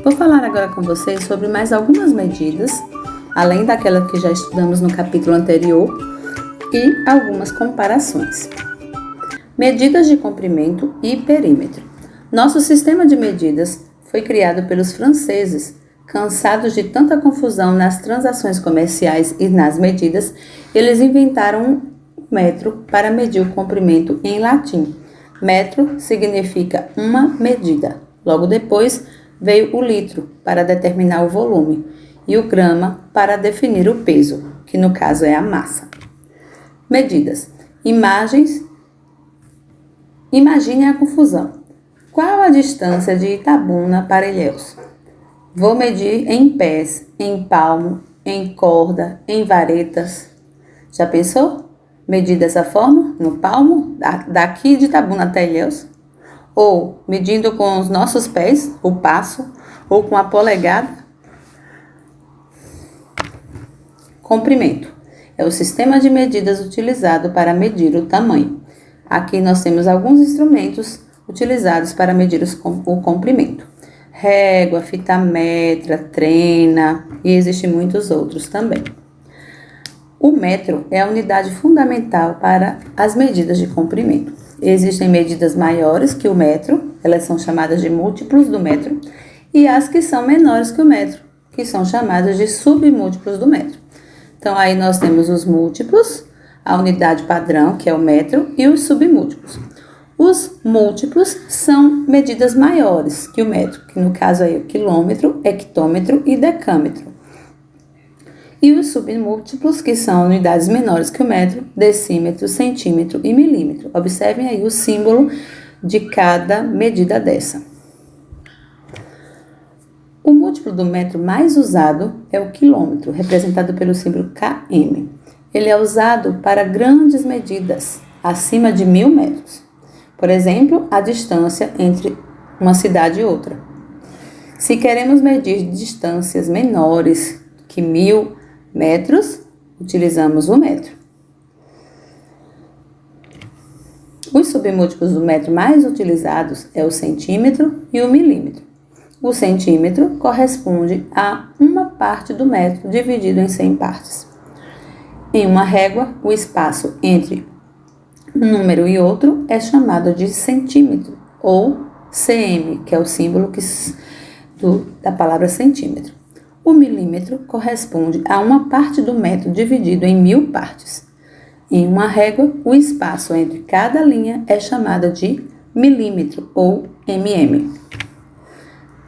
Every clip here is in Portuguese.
Vou falar agora com vocês sobre mais algumas medidas, além daquela que já estudamos no capítulo anterior, e algumas comparações. Medidas de comprimento e perímetro. Nosso sistema de medidas foi criado pelos franceses. Cansados de tanta confusão nas transações comerciais e nas medidas, eles inventaram um metro para medir o comprimento em latim. Metro significa uma medida. Logo depois veio o litro para determinar o volume e o grama para definir o peso, que no caso é a massa. Medidas. Imagine a confusão. Qual a distância de Itabuna para Ilhéus? Vou medir em pés, em palmo, em corda, em varetas. Já pensou? Medir dessa forma, no palmo, daqui de Itabuna até Ilhéus? Ou medindo com os nossos pés, o passo, ou com a polegada? Comprimento. É o sistema de medidas utilizado para medir o tamanho. Aqui nós temos alguns instrumentos utilizados para medir o comprimento. Régua, fita métrica, trena e existem muitos outros também. O metro é a unidade fundamental para as medidas de comprimento. Existem medidas maiores que o metro, elas são chamadas de múltiplos do metro, e as que são menores que o metro, que são chamadas de submúltiplos do metro. Então aí nós temos os múltiplos, a unidade padrão, que é o metro, e os submúltiplos. Os múltiplos são medidas maiores que o metro, que no caso é o quilômetro, hectômetro e decâmetro. E os submúltiplos, que são unidades menores que o metro, decímetro, centímetro e milímetro. Observem aí o símbolo de cada medida dessa. O múltiplo do metro mais usado é o quilômetro, representado pelo símbolo km. Ele é usado para grandes medidas, acima de 1.000 metros. Por exemplo, a distância entre uma cidade e outra. Se queremos medir distâncias menores que 1.000 metros, utilizamos o metro. Os submúltiplos do metro mais utilizados é o centímetro e o milímetro. O centímetro corresponde a uma parte do metro dividido em 100 partes. Em uma régua, o espaço entre um número e outro é chamado de centímetro, ou cm, que é o símbolo da palavra centímetro. O milímetro corresponde a uma parte do metro dividido em 1.000 partes. Em uma régua, o espaço entre cada linha é chamado de milímetro, ou mm.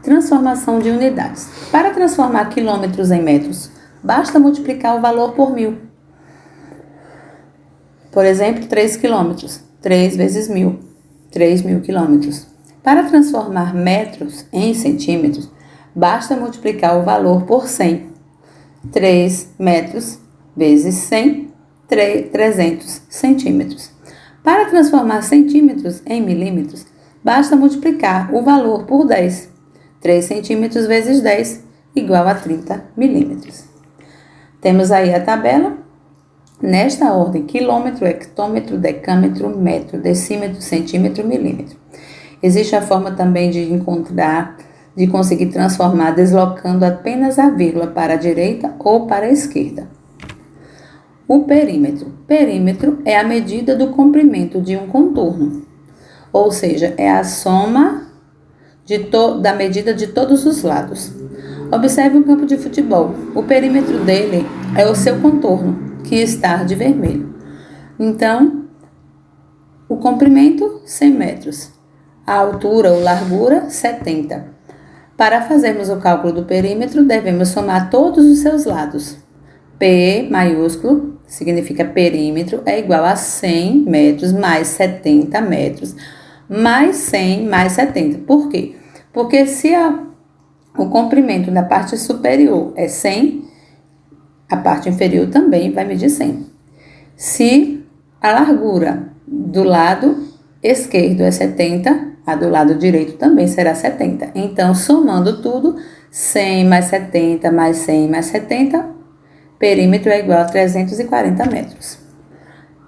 Transformação de unidades. Para transformar quilômetros em metros, basta multiplicar o valor por 1.000. Por exemplo, 3 quilômetros, 3 vezes 1.000, 3.000 quilômetros. Para transformar metros em centímetros, basta multiplicar o valor por 100. 3 metros vezes 100, 300 centímetros. Para transformar centímetros em milímetros, basta multiplicar o valor por 10. 3 centímetros vezes 10, igual a 30 milímetros. Temos aí a tabela. Nesta ordem, quilômetro, hectômetro, decâmetro, metro, decímetro, centímetro, milímetro. Existe a forma também de conseguir transformar deslocando apenas a vírgula para a direita ou para a esquerda. O perímetro. Perímetro é a medida do comprimento de um contorno, ou seja, é a soma da medida de todos os lados. Observe um campo de futebol. O perímetro dele é o seu contorno, que está de vermelho. Então, o comprimento, 100 metros. A altura ou largura, 70. Para fazermos o cálculo do perímetro, devemos somar todos os seus lados. P maiúsculo, significa perímetro, é igual a 100 metros mais 70 metros, mais 100 mais 70. Por quê? Porque se o comprimento da parte superior é 100, a parte inferior também vai medir 100. Se a largura do lado esquerdo é 70, a do lado direito também será 70. Então, somando tudo, 100 mais 70 mais 100 mais 70, perímetro é igual a 340 metros.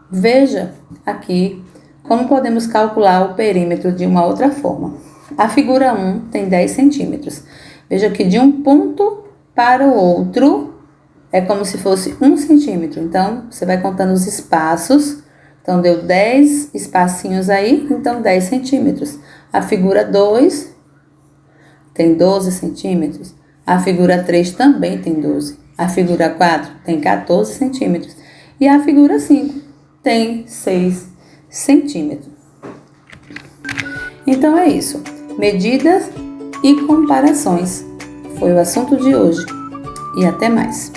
Veja aqui como podemos calcular o perímetro de uma outra forma. A figura 1 tem 10 centímetros. Veja que de um ponto para o outro é como se fosse 1 centímetro. Então, você vai contando os espaços. Então, deu 10 espacinhos aí, então 10 centímetros. A figura 2 tem 12 centímetros. A figura 3 também tem 12. A figura 4 tem 14 centímetros. E a figura 5 tem 6 centímetros. Então é isso. Medidas e comparações foi o assunto de hoje. E até mais.